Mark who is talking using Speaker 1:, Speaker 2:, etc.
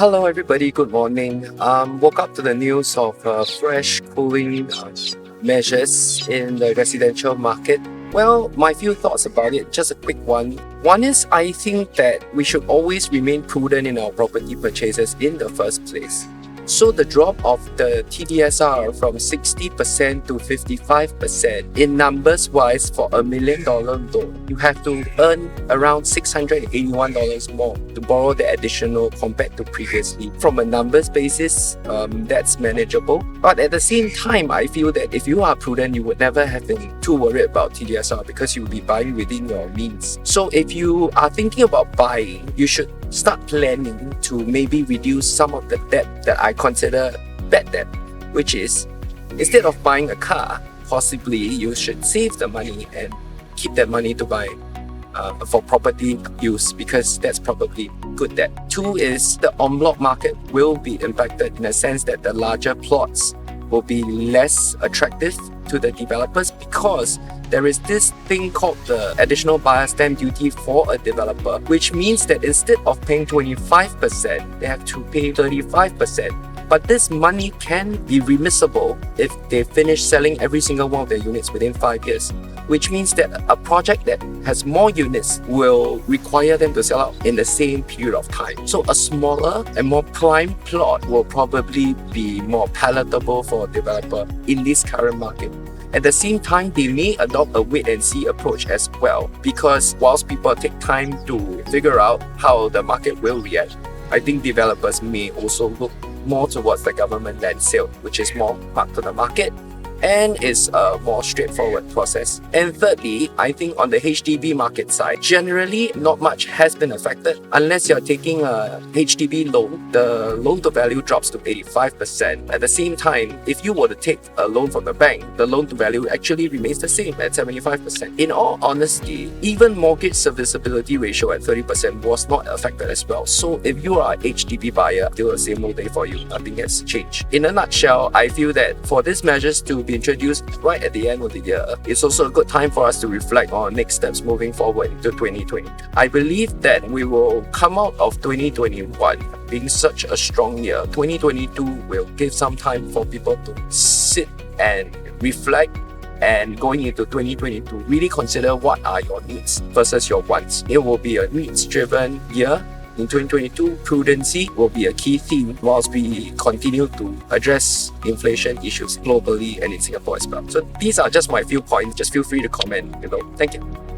Speaker 1: Hello, everybody. Good morning. Woke up to the news of fresh cooling measures in the residential market. Well, my few thoughts about it, just a quick one. One is I think that we should always remain prudent in our property purchases in the first place. So the drop of the TDSR from 60% to 55% in numbers wise for $1 million loan, you have to earn around $681 more to borrow the additional compared to previously. From a numbers basis, that's manageable. But at the same time, I feel that if you are prudent, you would never have been too worried about TDSR because you'll be buying within your means. So if you are thinking about buying, you should start planning to maybe reduce some of the debt that I consider bad debt, which is instead of buying a car, possibly you should save the money and keep that money to buy for property use because that's probably good debt. Two is the en bloc market will be impacted in a sense that the larger plots will be less attractive to the developers because there is this thing called the additional buyer stamp duty for a developer, which means that instead of paying 25%, they have to pay 35%. But this money can be remissible if they finish selling every single one of their units within 5 years, which means that a project that has more units will require them to sell out in the same period of time. So a smaller and more prime plot will probably be more palatable for a developer in this current market. At the same time, they may adopt a wait-and-see approach as well because whilst people take time to figure out how the market will react, I think developers may also look more towards the government land sale, which is more marked to the market and is a more straightforward process. And thirdly, I think on the HDB market side, generally not much has been affected unless you're taking a HDB loan. The loan to value drops to 85%. At the same time, if you were to take a loan from the bank, the loan to value actually remains the same at 75%. In all honesty, even mortgage serviceability ratio at 30% was not affected as well. So if you are a HDB buyer, still the same old day for you. Nothing has changed. In a nutshell, I feel that for these measures to be introduced right at the end of the year, it's also a good time for us to reflect on next steps moving forward into 2020. I believe that we will come out of 2021 being such a strong year. 2022 will give some time for people to sit and reflect, and going into 2022, really consider what are your needs versus your wants. It will be a needs-driven year. In 2022, prudency will be a key theme whilst we continue to address inflation issues globally and in Singapore as well. So these are just my few points. Just feel free to comment below. Thank you.